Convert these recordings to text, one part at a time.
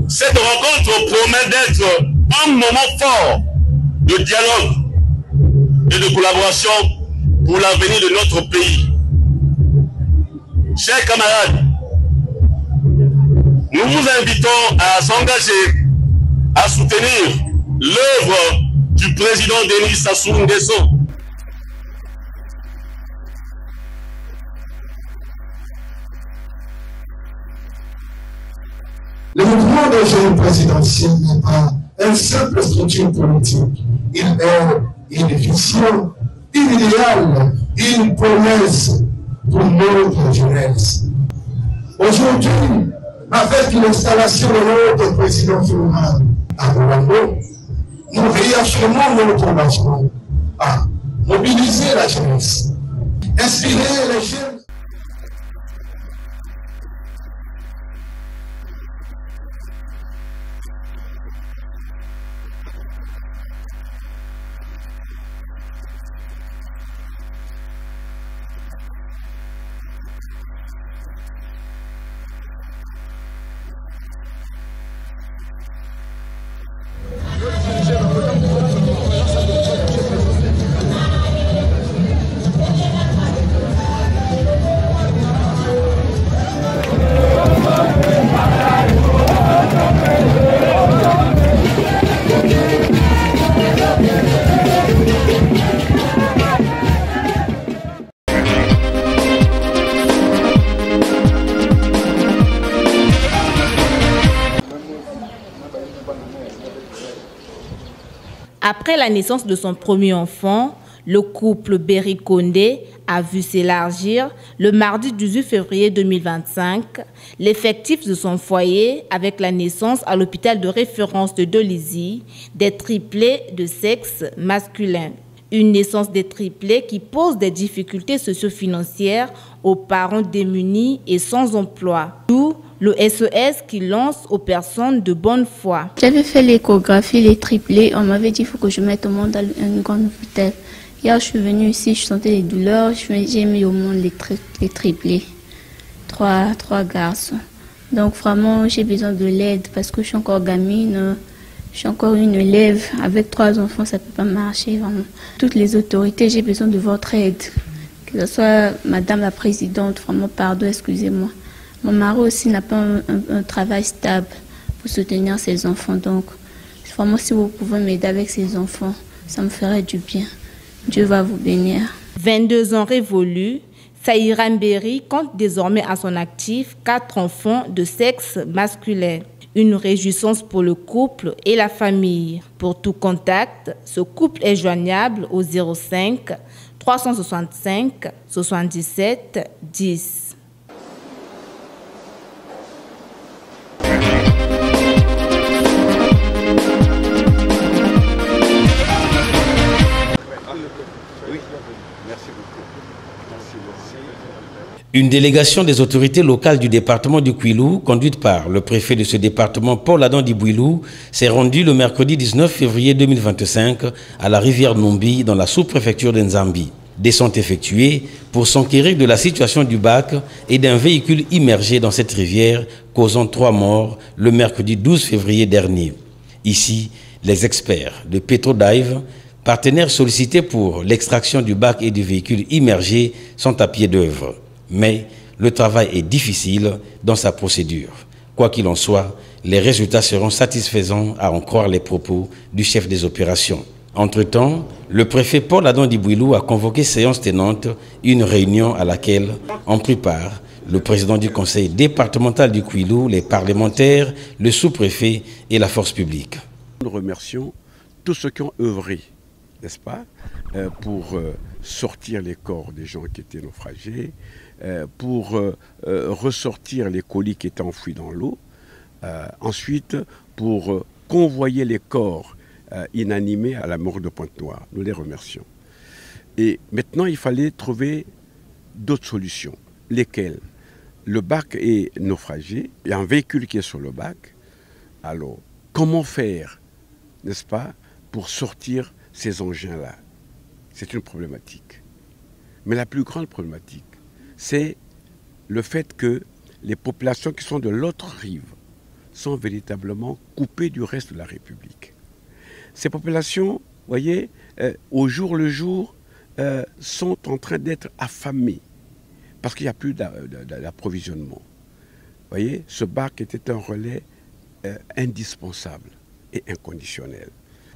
Cette rencontre promet d'être un moment fort de dialogue et de collaboration pour l'avenir de notre pays. Chers camarades, nous vous invitons à s'engager, à soutenir l'œuvre du président Denis Sassou Nguesso. Le mouvement des jeunes présidentiels n'est pas une simple structure politique. Il est une vision, une idéal, une promesse pour notre jeunesse. Aujourd'hui, avec l'installation de notre président Fouman à Rwanda, nous réaffirmons notre engagement à mobiliser la jeunesse, inspirer les jeunes. Après la naissance de son premier enfant, le couple Berry Condé a vu s'élargir le mardi 18 février 2025 l'effectif de son foyer avec la naissance à l'hôpital de référence de Dolisie des triplés de sexe masculin. Une naissance des triplés qui pose des difficultés socio-financières aux parents démunis et sans emploi. D'où le SES qui lance aux personnes de bonne foi. J'avais fait l'échographie, les triplés. On m'avait dit qu'il faut que je mette au monde dans un grand hôpital. Hier, je suis venue ici, je sentais les douleurs. J'ai mis au monde les triplés. Trois garçons. Donc vraiment, j'ai besoin de l'aide parce que je suis encore gamine. Je suis encore une élève. Avec 3 enfants, ça ne peut pas marcher vraiment. Toutes les autorités, j'ai besoin de votre aide. Que ce soit Madame la Présidente, vraiment, pardon, excusez-moi. Mon mari aussi n'a pas un travail stable pour soutenir ses enfants. Donc, vraiment, si vous pouvez m'aider avec ses enfants, ça me ferait du bien. Dieu va vous bénir. 22 ans révolus, Saïra Mbéry compte désormais à son actif 4 enfants de sexe masculin. Une réjouissance pour le couple et la famille. Pour tout contact, ce couple est joignable au 05 365 77 10. Une délégation des autorités locales du département du Kwilu, conduite par le préfet de ce département, Paul Adam Dibouilou, s'est rendue le mercredi 19 février 2025 à la rivière Numbi, dans la sous-préfecture d'Nzambi. Descente effectuée pour s'enquérir de la situation du bac et d'un véhicule immergé dans cette rivière, causant 3 morts le mercredi 12 février dernier. Ici, les experts de Petrodive, partenaires sollicités pour l'extraction du bac et du véhicule immergé, sont à pied d'œuvre. Mais le travail est difficile dans sa procédure. Quoi qu'il en soit, les résultats seront satisfaisants à en croire les propos du chef des opérations. Entre-temps, le préfet Paul Adam Dibouilou a convoqué séance tenante une réunion à laquelle ont pris part le président du conseil départemental du Kwilu, les parlementaires, le sous-préfet et la force publique. Nous remercions tous ceux qui ont œuvré, n'est-ce pas, pour sortir les corps des gens qui étaient naufragés, pour ressortir les colis qui étaient enfouis dans l'eau, ensuite pour convoyer les corps inanimés à la morgue de Pointe-Noire. Nous les remercions. Et maintenant, il fallait trouver d'autres solutions. Lesquelles? Le bac est naufragé, il y a un véhicule qui est sur le bac. Alors, comment faire, n'est-ce pas, pour sortir ces engins-là? C'est une problématique. Mais la plus grande problématique, c'est le fait que les populations qui sont de l'autre rive sont véritablement coupées du reste de la République. Ces populations, vous voyez, au jour le jour, sont en train d'être affamées parce qu'il n'y a plus d'approvisionnement. Vous voyez, ce bac était un relais indispensable et inconditionnel.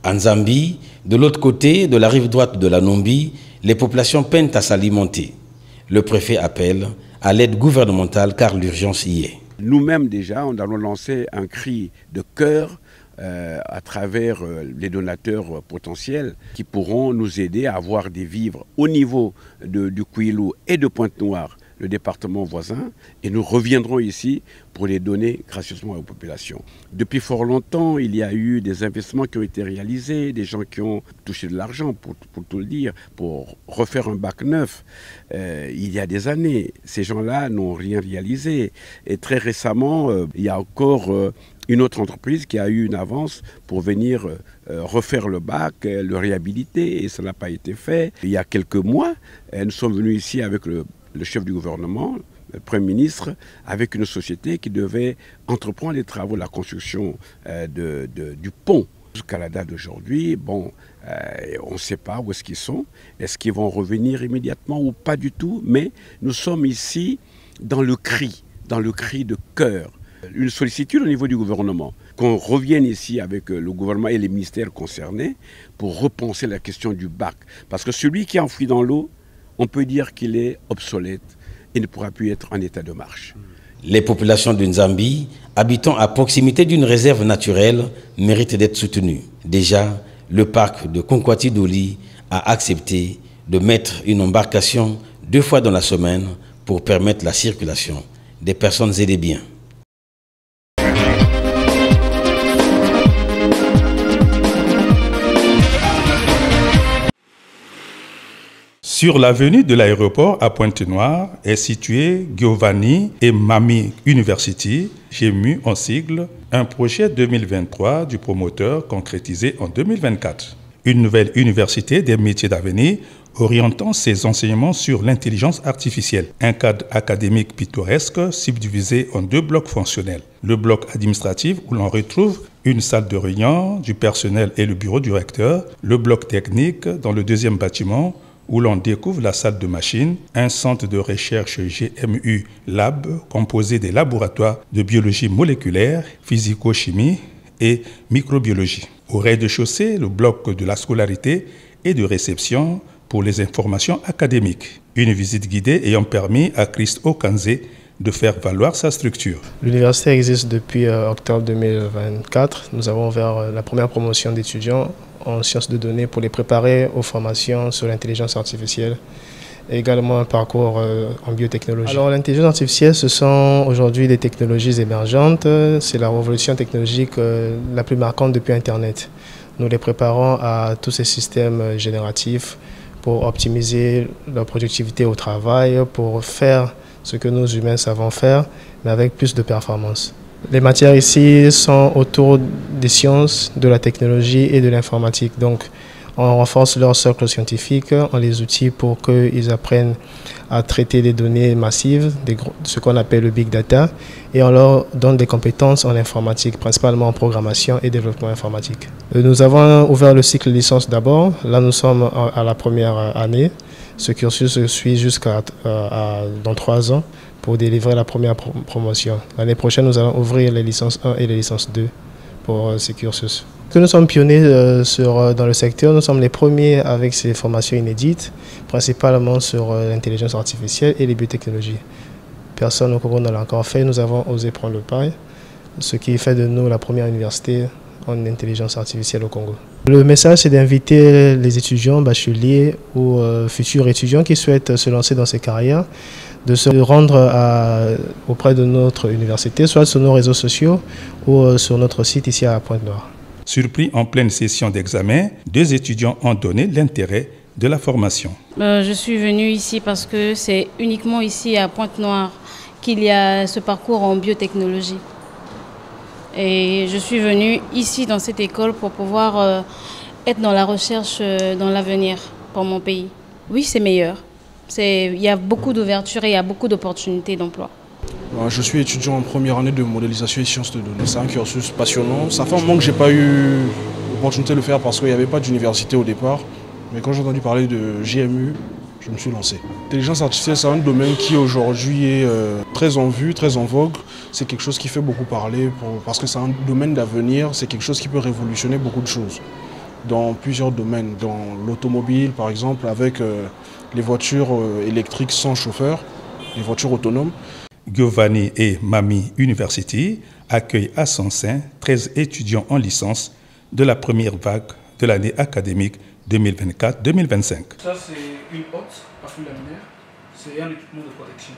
En Zambie, de l'autre côté, de la rive droite de la Nombi, les populations peinent à s'alimenter. Le préfet appelle à l'aide gouvernementale car l'urgence y est. Nous-mêmes déjà, on allons lancer un cri de cœur à travers les donateurs potentiels qui pourront nous aider à avoir des vivres au niveau du Kwilu et de Pointe-Noire, le département voisin, et nous reviendrons ici pour les donner gracieusement aux populations. Depuis fort longtemps, il y a eu des investissements qui ont été réalisés, des gens qui ont touché de l'argent, pour tout le dire, pour refaire un bac neuf. Il y a des années, ces gens-là n'ont rien réalisé. Et très récemment, il y a encore une autre entreprise qui a eu une avance pour venir refaire le bac, le réhabiliter, et ça n'a pas été fait. Il y a quelques mois, nous sommes venus ici avec le chef du gouvernement, le Premier ministre, avec une société qui devait entreprendre les travaux de la construction du pont. Jusqu'à la date d'aujourd'hui, bon, on ne sait pas où est-ce qu'ils sont. Est-ce qu'ils vont revenir immédiatement ou pas du tout? Mais nous sommes ici dans le cri de cœur. Une sollicitude au niveau du gouvernement, qu'on revienne ici avec le gouvernement et les ministères concernés pour repenser la question du bac. Parce que celui qui est enfoui dans l'eau, on peut dire qu'il est obsolète et ne pourra plus être en état de marche. Les populations de Nzambi, habitant à proximité d'une réserve naturelle, méritent d'être soutenues. Déjà, le parc de Konkwati-Doli a accepté de mettre une embarcation 2 fois dans la semaine pour permettre la circulation des personnes et des biens. Sur l'avenue de l'aéroport à Pointe-Noire est situé Giovanni et Mami University, GEMU en sigle, un projet 2023 du promoteur concrétisé en 2024. Une nouvelle université des métiers d'avenir orientant ses enseignements sur l'intelligence artificielle. Un cadre académique pittoresque subdivisé en 2 blocs fonctionnels. Le bloc administratif où l'on retrouve une salle de réunion du personnel et le bureau du recteur. Le bloc technique dans le 2e bâtiment où l'on découvre la salle de machines, un centre de recherche GMU Lab composé des laboratoires de biologie moléculaire, physico-chimie et microbiologie. Au rez-de-chaussée, le bloc de la scolarité et de réception pour les informations académiques. Une visite guidée ayant permis à Christ Okanze de faire valoir sa structure. L'université existe depuis octobre 2024. Nous avons ouvert la première promotion d'étudiants en sciences de données pour les préparer aux formations sur l'intelligence artificielle et également un parcours en biotechnologie. Alors l'intelligence artificielle, ce sont aujourd'hui des technologies émergentes. C'est la révolution technologique la plus marquante depuis Internet. Nous les préparons à tous ces systèmes génératifs pour optimiser leur productivité au travail, pour faire ce que nous humains savons faire, mais avec plus de performance. Les matières ici sont autour des sciences, de la technologie et de l'informatique. Donc, on renforce leur socle scientifique, on les outille pour qu'ils apprennent à traiter des données massives, ce qu'on appelle le big data, et on leur donne des compétences en informatique, principalement en programmation et développement informatique. Nous avons ouvert le cycle licence d'abord. Là, nous sommes à la première année. Ce cursus se suit jusqu'à dans 3 ans pour délivrer la première promotion. L'année prochaine, nous allons ouvrir les licences 1 et les licences 2 pour ces cursus. Que nous sommes pionniers dans le secteur, nous sommes les premiers avec ces formations inédites, principalement sur l'intelligence artificielle et les biotechnologies. Personne au Congo ne l'a encore fait, nous avons osé prendre le pas, ce qui fait de nous la première université en intelligence artificielle au Congo. Le message, c'est d'inviter les étudiants, bacheliers ou futurs étudiants qui souhaitent se lancer dans ces carrières, de se rendre auprès de notre université, soit sur nos réseaux sociaux ou sur notre site ici à Pointe-Noire. Surpris en pleine session d'examen, 2 étudiants ont donné l'intérêt de la formation. Je suis venue ici parce que c'est uniquement ici à Pointe-Noire qu'il y a ce parcours en biotechnologie. Et je suis venue ici dans cette école pour pouvoir être dans la recherche dans l'avenir pour mon pays. Oui, c'est meilleur. Il y a beaucoup d'ouverture et il y a beaucoup d'opportunités d'emploi. Je suis étudiant en première année de modélisation et sciences de données. C'est un cursus passionnant. Ça fait un moment que je n'ai pas eu l'opportunité de le faire parce qu'il n'y avait pas d'université au départ. Mais quand j'ai entendu parler de JMU, je me suis lancé. L'intelligence artificielle, c'est un domaine qui aujourd'hui est très en vue, très en vogue. C'est quelque chose qui fait beaucoup parler parce que c'est un domaine d'avenir. C'est quelque chose qui peut révolutionner beaucoup de choses dans plusieurs domaines. Dans l'automobile, par exemple, avec les voitures électriques sans chauffeur, les voitures autonomes. Giovanni et Mami University accueille à son sein 13 étudiants en licence de la première vague de l'année académique 2024-2025. Ça, c'est une hotte à flux laminaire, c'est un équipement de protection.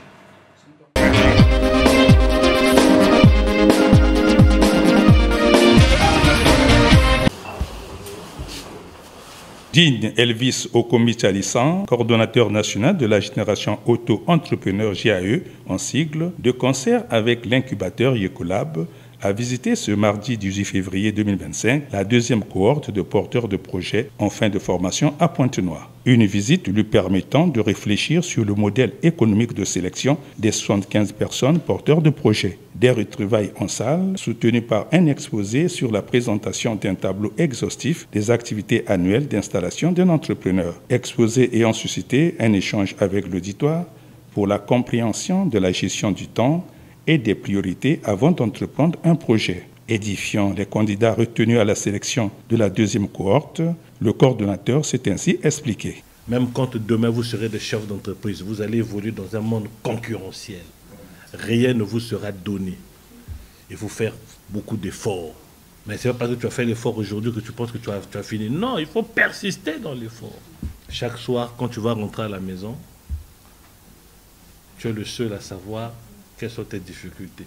Dean Elvis Okomitalisan, coordonnateur national de la génération auto-entrepreneur GAE, en sigle, de concert avec l'incubateur Yecolab, a visité ce mardi 18 février 2025 la deuxième cohorte de porteurs de projets en fin de formation à Pointe-Noire. Une visite lui permettant de réfléchir sur le modèle économique de sélection des 75 personnes porteurs de projets. Des retrouvailles en salle, soutenues par un exposé sur la présentation d'un tableau exhaustif des activités annuelles d'installation d'un entrepreneur. Exposé ayant suscité un échange avec l'auditoire pour la compréhension de la gestion du temps et des priorités avant d'entreprendre un projet. Édifiant les candidats retenus à la sélection de la deuxième cohorte, le coordonnateur s'est ainsi expliqué. Même quand demain vous serez des chefs d'entreprise, vous allez évoluer dans un monde concurrentiel. Rien ne vous sera donné. Il faut faire beaucoup d'efforts. Mais ce n'est pas parce que tu as fait l'effort aujourd'hui que tu penses que tu as fini. Non, il faut persister dans l'effort. Chaque soir, quand tu vas rentrer à la maison, tu es le seul à savoir quelles sont tes difficultés.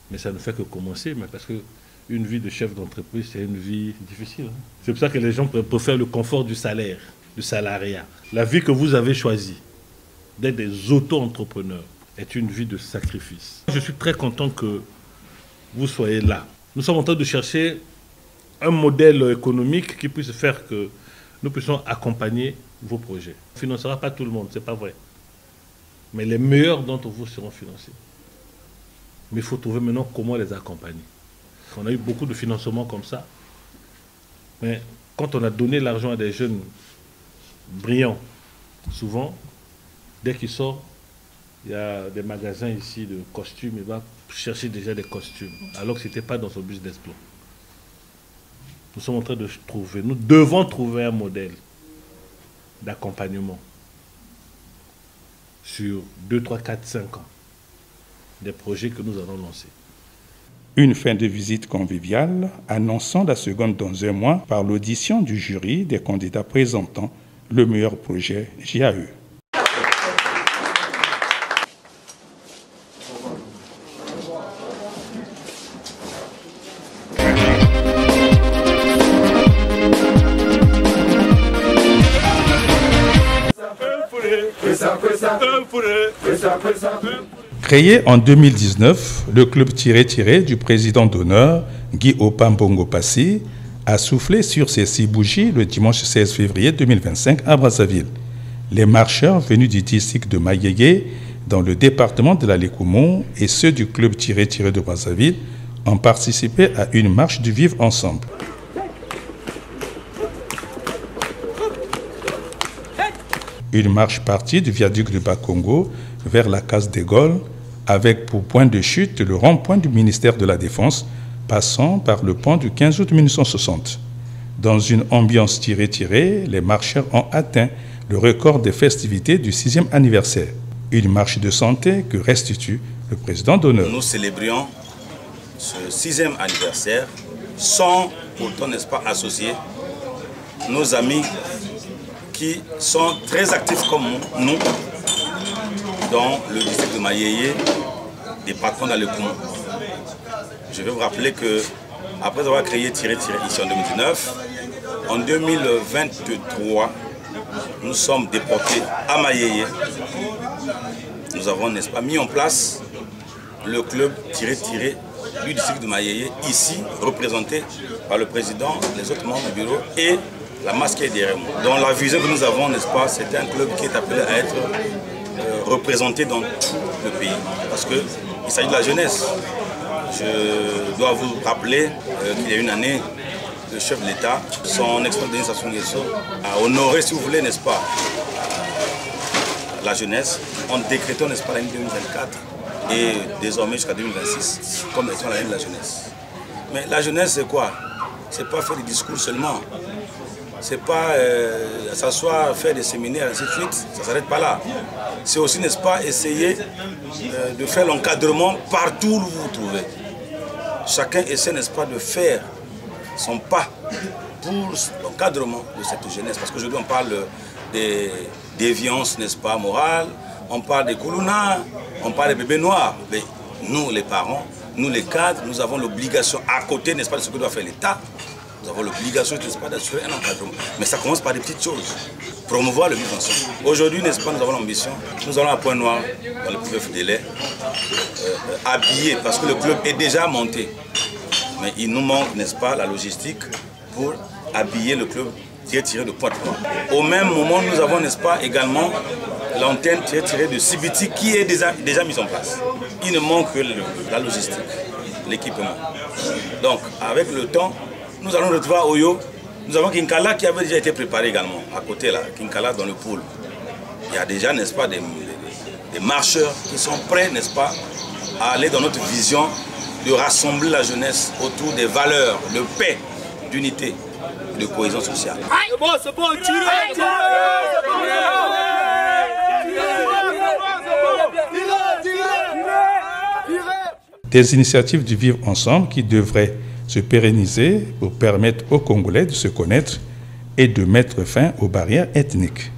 Mais ça ne fait que commencer, mais parce qu'une vie de chef d'entreprise, c'est une vie difficile. C'est pour ça que les gens préfèrent le confort du salaire, du salariat. La vie que vous avez choisie, d'être des auto-entrepreneurs, est une vie de sacrifice. Je suis très content que vous soyez là. Nous sommes en train de chercher un modèle économique qui puisse faire que nous puissions accompagner vos projets. On ne financera pas tout le monde, ce n'est pas vrai. Mais les meilleurs d'entre vous seront financés. Mais il faut trouver maintenant comment les accompagner. On a eu beaucoup de financements comme ça. Mais quand on a donné l'argent à des jeunes brillants, souvent, dès qu'ils sortent, il y a des magasins ici de costumes, il va chercher déjà des costumes, alors que ce n'était pas dans son business plan. Nous sommes en train de trouver, nous devons trouver un modèle d'accompagnement sur 2, 3, 4, 5 ans, des projets que nous allons lancer. Une fin de visite conviviale, annonçant la seconde dans un mois par l'audition du jury des candidats présentant le meilleur projet GAE. Créé en 2019, le club tiré du président d'honneur, Guy Opambongo Passy, a soufflé sur ses 6 bougies le dimanche 16 février 2025 à Brazzaville. Les marcheurs venus du district de Mayeye, dans le département de la Lécoumont, et ceux du club tiré de Brazzaville ont participé à une marche du vivre ensemble. Une marche partie du viaduc de Bakongo vers la case des Gaules, avec pour point de chute le rond-point du ministère de la Défense, passant par le pont du 15 août 1960. Dans une ambiance tirée, les marcheurs ont atteint le record des festivités du 6e anniversaire. Une marche de santé que restitue le président d'honneur. Nous célébrions ce 6e anniversaire sans pourtant, n'est-ce pas, associer nos amis qui sont très actifs comme nous dans le district de Mayeye, département de la Lécoumont. Je vais vous rappeler que après avoir créé Tiré ici en 2019, en 2023, nous sommes déportés à Mayeye. Nous avons, n'est-ce pas, mis en place le club Tiré du district de Mayeye, ici représenté par le président, les autres membres du bureau et la masque derrière moi. Donc la vision que nous avons, n'est-ce pas, c'est un club qui est appelé à être représentée dans tout le pays. Parce qu'il s'agit de la jeunesse. Je dois vous rappeler qu'il y a une année, le chef de l'État, son Excellence Denis Sassou Nguesso, a honoré, si vous voulez, n'est-ce pas, la jeunesse, en décrétant, n'est-ce pas, l'année 2024 et désormais jusqu'à 2026 comme étant l'année de la jeunesse. Mais la jeunesse, c'est quoi? C'est pas faire des discours seulement. C'est pas s'asseoir, faire des séminaires, ainsi de suite. Ça ne s'arrête pas là. C'est aussi, n'est-ce pas, essayer de faire l'encadrement partout où vous vous trouvez. Chacun essaie, n'est-ce pas, de faire son pas pour l'encadrement de cette jeunesse. Parce qu'aujourd'hui, on parle des déviances, n'est-ce pas, morales. On parle des koulouna, on parle des bébés noirs. Mais nous, les parents, nous, les cadres, nous avons l'obligation, à côté, n'est-ce pas, de ce que doit faire l'État, nous avons l'obligation, n'est-ce pas, d'assurer un encadrement. Mais ça commence par des petites choses. Promouvoir le vivre ensemble. Aujourd'hui, n'est-ce pas, nous avons l'ambition. Nous allons à Pointe-Noire, dans le fleuve des laits, habiller, parce que le club est déjà monté. Mais il nous manque, n'est-ce pas, la logistique pour habiller le club tiré de Pointe-Noire. Au même moment, nous avons, n'est-ce pas, également l'antenne tirée de Sibiti qui est déjà mise en place. Il ne manque que la logistique, l'équipement. Donc, avec le temps, nous allons retrouver à Oyo. Nous avons Kinkala qui avait déjà été préparé également, à côté là, Kinkala dans le pôle. Il y a déjà, n'est-ce pas, des marcheurs qui sont prêts, n'est-ce pas, à aller dans notre vision de rassembler la jeunesse autour des valeurs de paix, d'unité, de cohésion sociale. C'est bon, tirez. Des initiatives du vivre ensemble qui devraient se pérenniser pour permettre aux Congolais de se connaître et de mettre fin aux barrières ethniques.